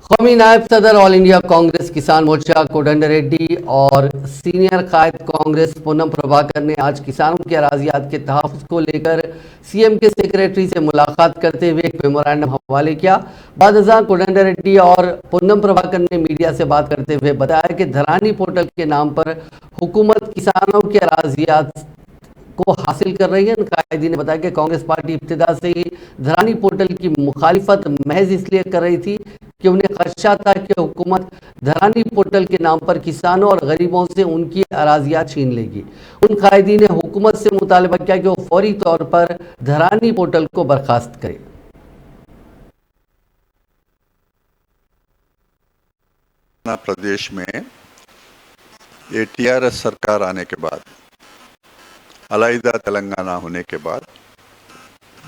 कौमी नायब सदर ऑल इंडिया कांग्रेस किसान मोर्चा कोदंड रेड्डी और सीनियर कायद कांग्रेस पूनम प्रभाकर ने आज किसानों की अराजियात के तहफ्फुज़ को लेकर सीएम के सेक्रेटरी से मुलाकात करते हुए एक मेमोरेंडम हवाले किया। बाद कोदंड रेड्डी और पूनम प्रभाकर ने मीडिया से बात करते हुए बताया कि धरानी पोर्टल के नाम पर हुकूमत किसानों की अराजियात को हासिल कर रही है। कायदी ने बताया कि कांग्रेस पार्टी इब्तिदा से ही धरानी पोर्टल की मुखालिफत महज इसलिए कर रही थी कि उन्हें खदशा था कि हुकूमत धरानी पोर्टल के नाम पर किसानों और गरीबों से उनकी अराजियात छीन लेगी। उन कायदी ने हुकूमत से मुतालबा किया कि वो फौरी तौर पर धरानी पोर्टल को बर्खास्त करे। प्रदेश में ये टीआरएस सरकार आने के बाद, अलहदा तेलंगाना होने के बाद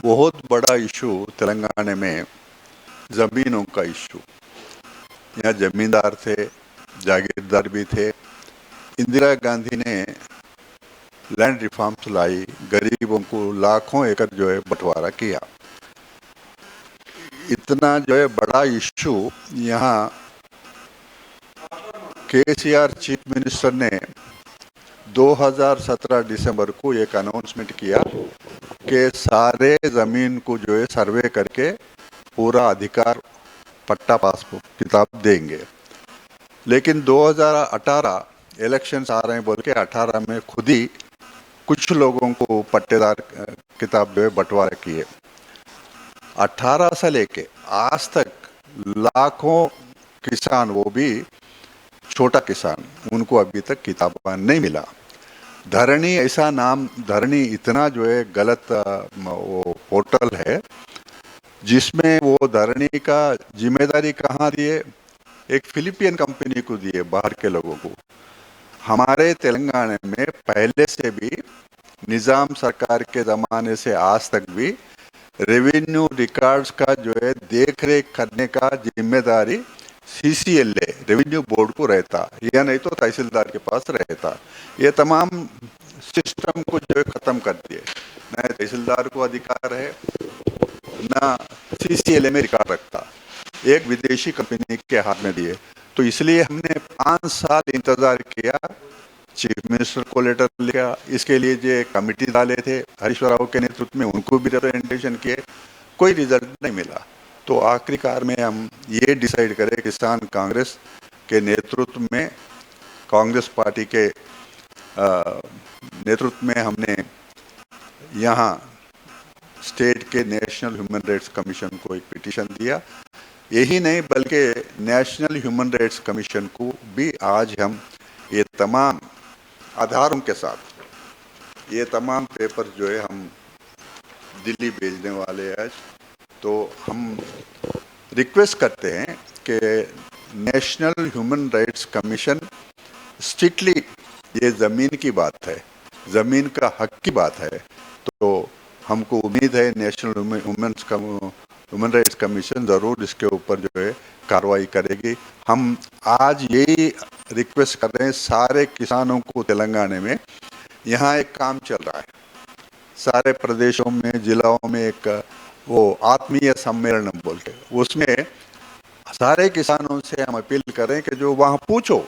बहुत बड़ा इशू तेलंगाना में ज़मीनों का इशू। यहाँ जमींदार थे, जागीरदार भी थे। इंदिरा गांधी ने लैंड रिफॉर्म्स लाई, गरीबों को लाखों एकड़ जो है बंटवारा किया। इतना जो है बड़ा इशू यहाँ केसीआर चीफ मिनिस्टर ने 2017 दिसंबर को एक अनाउंसमेंट किया कि सारे ज़मीन को जो है सर्वे करके पूरा अधिकार पट्टा पासबुक किताब देंगे। लेकिन 2018 इलेक्शंस आ रहे हैं बोल के 18 में खुद ही कुछ लोगों को पट्टेदार किताब जो है बंटवारा किए। 18 से लेके आज तक लाखों किसान, वो भी छोटा किसान, उनको अभी तक किताब नहीं मिला। धरणी ऐसा नाम, धरणी इतना जो है गलत वो पोर्टल है जिसमें वो धरणी का जिम्मेदारी कहाँ दिए, एक फिलिपियन कंपनी को दिए, बाहर के लोगों को। हमारे तेलंगाना में पहले से भी निज़ाम सरकार के ज़माने से आज तक भी रेवेन्यू रिकॉर्ड्स का जो है देख रेख करने का जिम्मेदारी CCLA रेवेन्यू बोर्ड को रहता, या नहीं तो तहसीलदार के पास रहता। ये तमाम सिस्टम को जो है ख़त्म कर दिए। न तहसीलदार को अधिकार है, न CCLA में रिकॉर्ड रखता, एक विदेशी कंपनी के हाथ में दिए। तो इसलिए हमने 5 साल इंतज़ार किया, चीफ मिनिस्टर को लेटर लिखा, इसके लिए जो कमेटी डाले थे हरीश्वर राव के नेतृत्व में, उनको भी रिप्रेजेंटेशन किए, कोई रिजल्ट नहीं मिला। तो आखिरकार में हम ये डिसाइड करें, किसान कांग्रेस के नेतृत्व में, कांग्रेस पार्टी के नेतृत्व में हमने यहाँ स्टेट के नेशनल ह्यूमन राइट्स कमीशन को एक पिटीशन दिया। यही नहीं बल्कि नेशनल ह्यूमन राइट्स कमीशन को भी आज हम ये तमाम आधारों के साथ ये तमाम पेपर जो है हम दिल्ली भेजने वाले हैं आज। तो हम रिक्वेस्ट करते हैं कि national human rights commission strictly, ये ज़मीन की बात है, ज़मीन का हक की बात है, तो हमको उम्मीद है नेशनल ह्यूमन राइट्स कमीशन ज़रूर इसके ऊपर जो है कार्रवाई करेगी। हम आज यही रिक्वेस्ट कर रहे हैं सारे किसानों को तेलंगाना में। यहाँ एक काम चल रहा है, सारे प्रदेशों में, जिलाओं में एक वो आत्मीय सम्मेलन बोलते, उसमें सारे किसानों से हम अपील करें कि जो वहाँ पूछो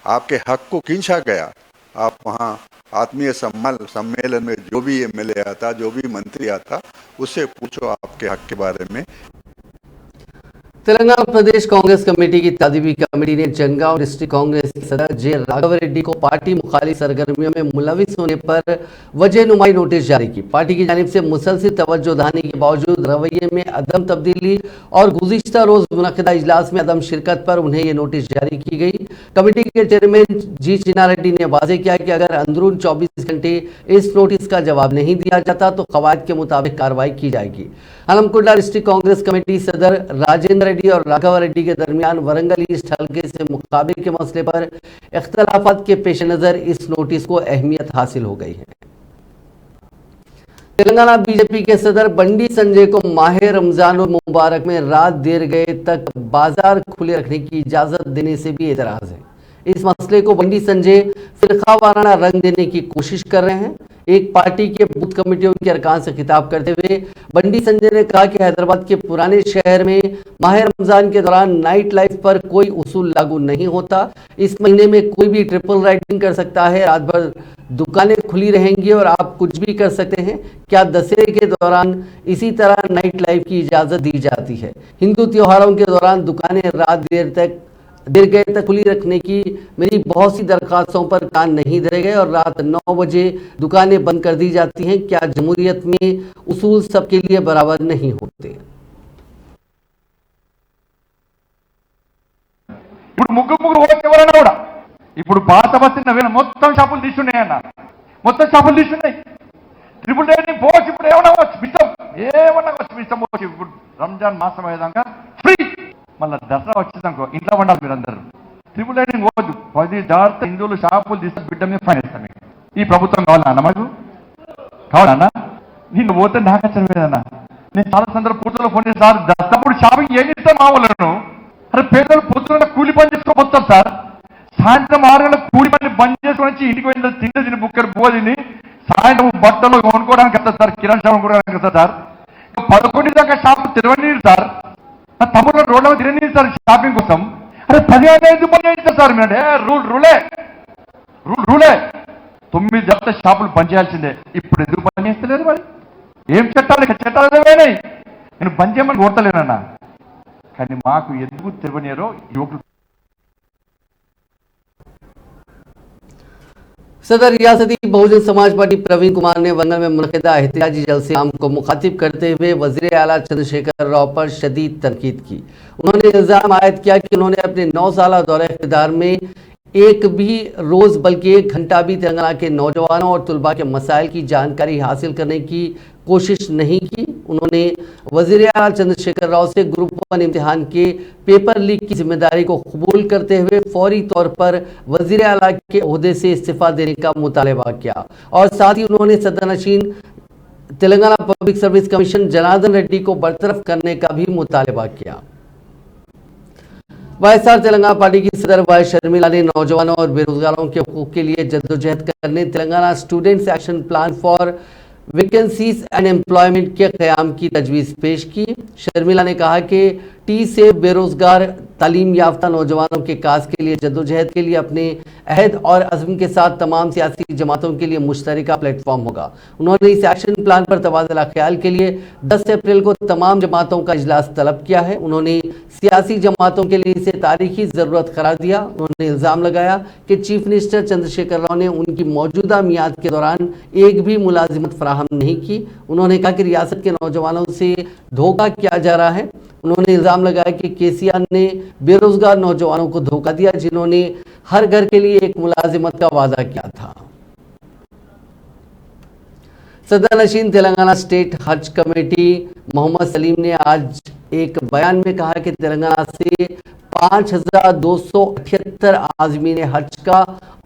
आपके हक को खींचा गया, आप वहाँ आत्मीय सम्मेलन में जो भी MLA आता, जो भी मंत्री आता, उससे पूछो आपके हक के बारे में। तेलंगाना प्रदेश कांग्रेस कमेटी की तादीबी कमेटी ने जंगांव डिस्ट्रिक्ट कांग्रेस के सदर जे राघव रेड्डी को पार्टी मुखालिफ सरगर्मियों में मुलविस होने पर वजहनुमाई नोटिस जारी की। पार्टी की जानिब से मुसलसिल तवज्जो दहानी के बावजूद रवैये में अदम तब्दीली और गुज़िश्ता रोज मुनक़दा इजलास में अदम शिरकत पर उन्हें ये नोटिस जारी की गई। कमेटी के चेयरमैन जी चिन्ना रेड्डी ने वाज़ेह किया कि अगर अंदरून 24 घंटे इस नोटिस का जवाब नहीं दिया जाता तो क़वायद के मुताबिक कार्रवाई की जाएगी। हलमकुंडा डिस्ट्रिक्ट कांग्रेस कमेटी सदर राजेंद्र रेड्डी और राघव रेड्डी के दरमियान वरंगल ईस्ट हल्के से मुकाबले के मसले पर इख्तलाफात के पेश नज़र इस नोटिस को अहमियत हासिल हो गई है। तेलंगाना बीजेपी के सदर बंडी संजय को माह रमजान मुबारक में रात देर गए तक बाजार खुले रखने की इजाजत देने से भी एतराज है। इस मसले को बंडी संजय फिरका वाराना रंग देने की कोशिश कर रहे हैं। एक पार्टी के बूथ कमेटियों के अरकान से खिताब करते हुए बंडी संजय ने कहा कि हैदराबाद के पुराने शहर में माह रमजान के दौरान नाइट लाइफ पर कोई उसूल लागू नहीं होता। इस महीने में कोई भी ट्रिपल राइडिंग कर सकता है, रात भर दुकानें खुली रहेंगी और आप कुछ भी कर सकते हैं। क्या दशहरे के दौरान इसी तरह नाइट लाइफ की इजाजत दी जाती है? हिंदू त्योहारों के दौरान दुकानें रात देर गए तक खुली रखने की मेरी बहुत सी दरखास्तों पर कान नहीं धरे गए और रात 9 बजे दुकानें बंद कर दी जाती हैं। क्या जमहूरियत में उसूल सबके लिए बराबर नहीं होते? ఇప్పుడు ముగ్గురు ఓకే ఎవరైనా కూడా ఇప్పుడు పాత బస్సు నవీన మొత్తం షాపులు తీసున్నాయన్న, మొత్తం షాపులు తీసున్నాయి. ట్రిపుల్ రైడింగ్ పోవచ్చు, ఇప్పుడు ఏమన్నా ఇష్టం పోవచ్చు. ఇప్పుడు రంజాన్ మాసం అయ్యేదాకా ఫ్రీ, మళ్ళీ దసరా వచ్చేదాక ఇంట్లో ఉండాలి మీరందరూ. ట్రిపుల్ రైడింగ్ పోవద్దు. 10 జాగ్రత్త హిందువులు షాపులు తీస్తే బిడ్డ మీద ఫైన్ వేస్తాం. ఈ ప్రభుత్వం కావాలన్నా మాకు, కావాలన్నా? నేను పోతే నాకు వచ్చేదన్నా. నేను చాలా సందర్భం పూర్తిలో ఫోన్ చేసి సార్ దసరాప్పుడు షాపింగ్ ఏం చేస్తాను మా వాళ్ళను. అరే పేదలు పొద్దున కూలి పని చేసుకొని వస్తారు సార్, సాయంత్రం 6 గంటలకు కూలి పని బంద్ చేసుకొని వచ్చి ఇంటికి వెళ్ళి తిని బుక్కరు బోధిని సాయంత్రం బట్టలు కొనుక్కోవడానికి వస్తారు సార్, కిరాణా షాప్ కొనుక్కోవడానికి వస్తారు సార్. 11 దాకా షాప్ తెరవని సార్, తమ్ముడు రోడ్ల తిరగని సార్ షాపింగ్ కోసం. అరే 15 పని చేస్తారు సార్ మీరంటే రూలే 9 జాగ్రత్త షాపులు బంద్ చేయాల్సిందే. ఇప్పుడు ఎందుకు పని చేస్తలేదు? మరి ఏం చట్టాలు ఏమైనాయి? నేను బంద్ చేయమని కోరతలేనన్నా, కానీ మాకు ఎందుకు తెరవనియారో యువకులు. सदर रियासती बहुजन समाज पार्टी प्रवीण कुमार ने वंगल में मुनक़िदा एहतिजाजी जलसे आम को मुखातिब करते हुए वज़ीर आला चंद्रशेखर राव पर शदीद तनकीद की। उन्होंने इल्ज़ाम आयद किया कि उन्होंने अपने 9 साल दौरे इक़्तिदार में एक भी रोज़ बल्कि 1 घंटा भी तेलंगाना के नौजवानों और तुलबा के मसाइल की जानकारी हासिल करने की कोशिश नहीं की। उन्होंने वज़ीर आला चंद्रशेखर राव से ग्रुप 1 इम्तिहान के पेपर लीक की जिम्मेदारी को कबूल करते हुए फौरी तौर पर वज़ीर आला के ओहदे से इस्तीफ़ा देने का मुतालबा किया और साथ ही उन्होंने सदनशीन Telangana public service commission Janardhan Reddy को बरतरफ करने का भी मुतालबा किया। वाईएसआर तेलंगाना पार्टी की सदर वाई शर्मिला ने नौजवानों और बेरोजगारों के हकूक के लिए जद्दोजहद करने Telangana students action plan for vacancies and employment के क़याम की तजवीज़ पेश की। शर्मिला ने कहा कि टी से बेरोजगार तालीम याफ्ता नौजवानों के काज के लिए जद्दोजहद के लिए अपने अहद और अज़्म के साथ तमाम सियासी जमातों के लिए मुश्तरका प्लेटफॉर्म होगा। उन्होंने इस एक्शन प्लान पर तबादला ख्याल के लिए 10 अप्रैल को तमाम जमातों का इजलास तलब किया है। उन्होंने सियासी जमातों के लिए इसे तारीखी ज़रूरत करार दिया। उन्होंने इल्ज़ाम लगाया कि चीफ मिनिस्टर चंद्रशेखर राव ने उनकी मौजूदा मियाद के दौरान एक भी मुलाजिमत फराहम नहीं की। उन्होंने कहा कि रियासत के नौजवानों से धोखा किया जा रहा है। उन्होंने इल्ज़ाम लगाया कि केसीआर ने बेरोजगार नौजवानों को धोखा दिया जिन्होंने हर घर के लिए एक मुलाजिमत का वादा किया था। सदरनशीन तेलंगाना स्टेट हज कमेटी मोहम्मद सलीम ने आज एक बयान में कहा कि तेलंगाना से 5278 आज़मीन हज का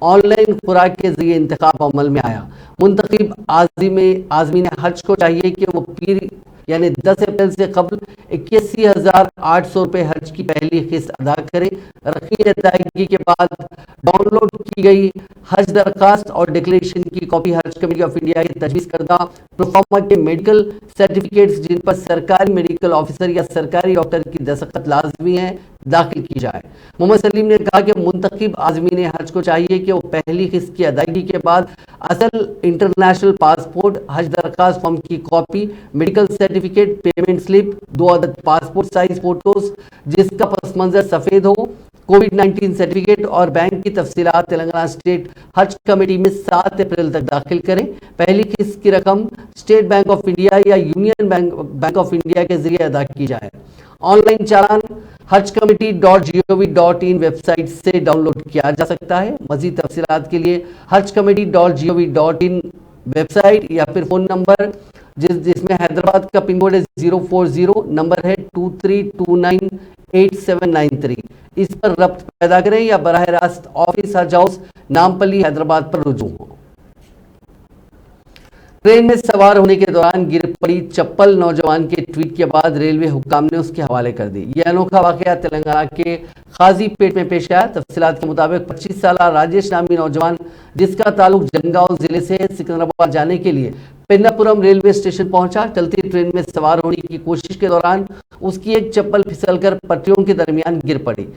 ऑनलाइन खुराक के जरिए इंतखाब अमल में आया। मुंतखब आज़मीन हज को चाहिए कि वो पीर यानी 10 अप्रैल से कबल 81,800 रुपये हज की पहली किस्त अदा करें। रकमी अदायगी के बाद डाउनलोड की गई हज दरखास्त और डिक्लेरेशन की कॉपी हज कमेटी ऑफ इंडिया के तजवीज़ करदा प्रोफार्मा के मेडिकल सर्टिफिकेट्स जिन पर सरकारी मेडिकल ऑफिसर या सरकारी डॉक्टर की दस्तखत लाजमी है दाखिल की जाए। मोहम्मद सलीम ने कहा कि मुंतखब आज़मीन हज को चाहिए कि वो पहली किस्त की अदायगी के बाद असल इंटरनेशनल पासपोर्ट, हज दरखास्त फॉर्म की copy, medical certificate, payment slip, 2 अदद पासपोर्ट साइज फोटोज जिसका पस मंजर सफ़ेद हो, कोविड-19 सर्टिफिकेट और बैंक की तफसीलात तेलंगाना स्टेट हज कमेटी में 7 अप्रैल तक दाखिल करें। पहली किस्त की रकम स्टेट बैंक ऑफ इंडिया या यूनियन बैंक ऑफ इंडिया के जरिए अदा की जाए। ऑनलाइन चालान hajcommittee.gov.in वेबसाइट से डाउनलोड किया जा सकता है। मजीद तफसीलात के लिए hajcommittee.gov.in वेबसाइट या फिर फ़ोन नंबर जिसमें हैदराबाद का पिन कोड है 040, नंबर है 23298793, इस पर रब्त पैदा करें या बराह रास्त ऑफिस हज हाउस नामपल्ली हैदराबाद पर रुजू हो। ट्रेन में सवार होने के दौरान गिर पड़ी चप्पल नौजवान के ट्वीट के बाद रेलवे हुक्काम ने उसके हवाले कर दी। यह अनोखा वाकया तेलंगाना के खाजीपेट में पेश आया। तफसीलात के मुताबिक 25 साल राजेश नामी नौजवान, जिसका ताल्लुक जलगांव जिले से सिकंदराबाद जाने के लिए पेन्नापुरम रेलवे स्टेशन पहुंचा। चलती ट्रेन में सवार होने की कोशिश के दौरान उसकी एक चप्पल फिसलकर पटरियों के दरमियान गिर पड़ी।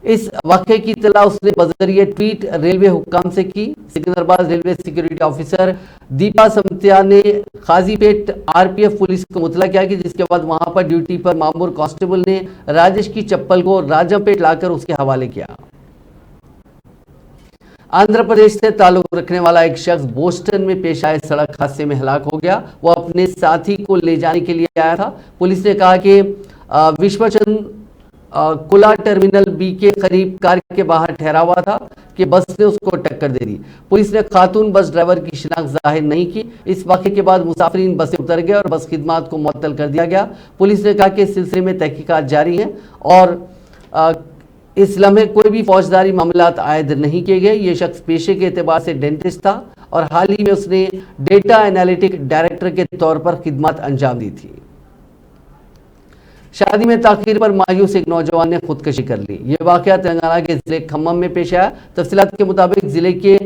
इस वाक़े की इत्तला उसने बजरिए ट्वीट रेलवे हुक्काम से की। Secunderabad railway security officer Deepa Samatiya ने खाजीपेट आरपीएफ पुलिस को मुतला किया कि जिसके बाद वहां पर ड्यूटी पर मामूर कांस्टेबल ने राजेश की चप्पल को राजमपेट लाकर उसके हवाले किया। आंध्र प्रदेश से ताल्लुक रखने वाला एक शख्स बोस्टन में पेश आए सड़क हादसे में हलाक हो गया। वह अपने साथी को ले जाने के लिए आया था। पुलिस ने कहा कि विश्वचंद कुला टर्मिनल बी के करीब कार के बाहर ठहरा हुआ था कि बस ने उसको टक्कर दे दी। पुलिस ने खातून बस ड्राइवर की शिनाख्त जाहिर नहीं की। इस वाक़े के बाद मुसाफिरीन बस से उतर गए और बस खिदमात को मुअत्तल कर दिया गया। पुलिस ने कहा कि इस सिलसिले में तहकीकात जारी है और इस लम्हे कोई भी फौजदारी मामलात आयद नहीं किए गए। ये शख्स पेशे के एतबार से डेंटिस्ट था और हाल ही में उसने डेटा एनालिटिक डायरेक्टर के तौर पर खिदमत अंजाम दी थी। शादी में ताखीर पर मायूस एक नौजवान ने खुदकुशी कर ली। ये वाकया तेलंगाना के जिले खम्मम में पेश आया। तफसीलात के मुताबिक जिले के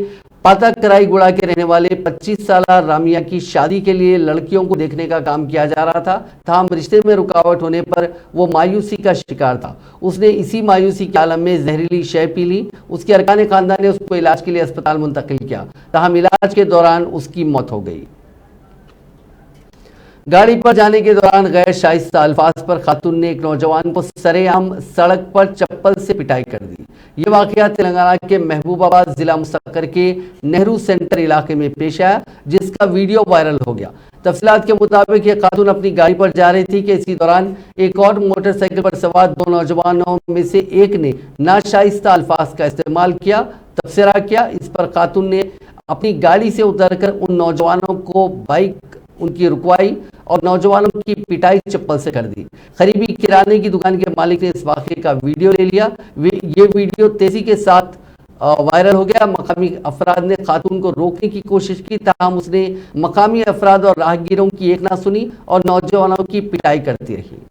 पाताकराईगुड़ा के रहने वाले 25 साल रामिया की शादी के लिए लड़कियों को देखने का काम किया जा रहा था। ताहम रिश्ते में रुकावट होने पर वो मायूसी का शिकार था। उसने इसी मायूसी के आलम में जहरीली शय पी ली। उसके अरकान खानदान ने उसको इलाज के लिए अस्पताल मुंतकिल किया। ताहम इलाज के दौरान उसकी मौत हो गई। गाड़ी पर जाने के दौरान गैर शाइस्ता अल्फाज पर खातून ने एक नौजवान को सरेआम सड़क पर चप्पल से पिटाई कर दी। ये वाकया तेलंगाना के महबूबाबाद जिला मुस्तकर के नेहरू सेंटर इलाके में पेश आया, जिसका वीडियो वायरल हो गया। तफसीलात के मुताबिक ये खातून अपनी गाड़ी पर जा रही थी कि इसी दौरान एक और मोटरसाइकिल पर सवार दो नौजवानों में से एक ने नाशाइस्ता अल्फाज का इस्तेमाल किया, तबसरा किया। इस पर खातून ने अपनी गाड़ी से उतरकर उन नौजवानों को बाइक उनकी रुकवाई और नौजवानों की पिटाई चप्पल से कर दी। करीबी किराने की दुकान के मालिक ने इस वाक़े का वीडियो ले लिया। ये वीडियो तेजी के साथ वायरल हो गया। मकामी अफराद ने खातून को रोकने की कोशिश की, ताहम उसने मकामी अफराद और राहगीरों की एक ना सुनी और नौजवानों की पिटाई करती रही।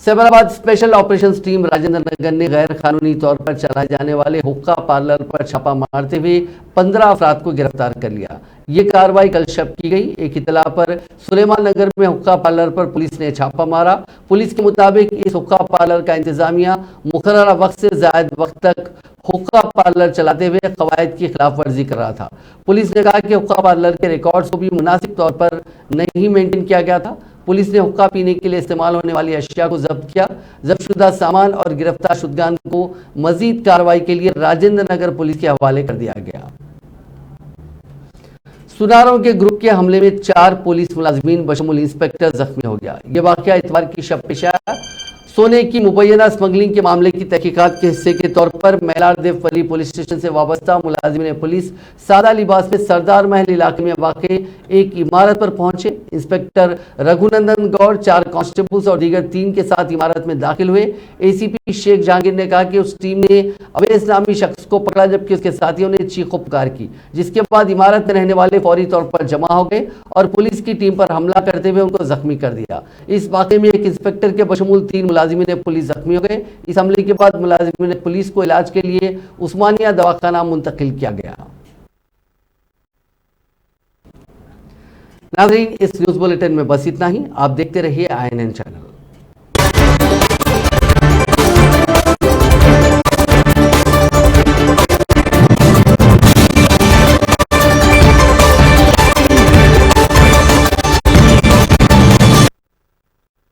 Cyberabad special operations team Rajendra Nagar ने गैर कानूनी तौर पर चलाए जाने वाले हुक्का पार्लर पर छापा मारते हुए 15 अफराद को गिरफ्तार कर लिया। ये कार्रवाई कल शब की गई। एक इतला पर सुलेमान नगर में हुक्का पार्लर पर पुलिस ने छापा मारा। पुलिस के मुताबिक इस हुक्का पार्लर का इंतजामिया मुकर्ररा वक्त से ज्यादा वक्त तक हुक्का पार्लर चलाते हुए कवायद की खिलाफ वर्जी कर रहा था। पुलिस ने कहा कि हुक्का पार्लर के रिकॉर्ड्स को भी मुनासिब तौर पर नहीं मेंटेन किया गया था। पुलिस ने हुक्का पीने के लिए इस्तेमाल होने वाली अशिया को जब्त किया। जब्तशुदा सामान और गिरफ्तार शुदगान को मजीद कार्रवाई के लिए राजेंद्र नगर पुलिस के हवाले कर दिया गया। सुनारों के ग्रुप के हमले में 4 पुलिस मुलाजिमीन बशमुल इंस्पेक्टर जख्मी हो गया। ये वाकया इतवार की शब पेश आया। सोने की मुबैना स्मगलिंग के मामले की तहकीकात के हिस्से के तौर पर मैलार देवपल्ली पुलिस स्टेशन से वाबस्ता मुलाजिमीन पुलिस सादा लिबास में सरदार महल इलाके में वाक़े एक इमारत पर पहुंचे। इंस्पेक्टर रघुनंदन गौड़, 4 कांस्टेबल्स और दीगर 3 के साथ इमारत में दाखिल हुए। एसीपी शेख जहांगीर ने कहा कि उस टीम ने अवैस नामी शख्स को पकड़ा, जबकि उसके साथियों ने चीखो पुकार की, जिसके बाद इमारत में रहने वाले फौरी तौर पर जमा हो गए और पुलिस की टीम पर हमला करते हुए उनको जख्मी कर दिया। इस वाक़े में एक इंस्पेक्टर के बशमूल 3 मुलाजिमीन पुलिस जख्मी हो गए। इस हमले के बाद मुलाजिमीन पुलिस को इलाज के लिए उस्मानिया दवाखाना मुंतकिल किया गया। नाज़रीन, इस न्यूज़ बुलेटिन में बस इतना ही। आप देखते रहिए INN चैनल।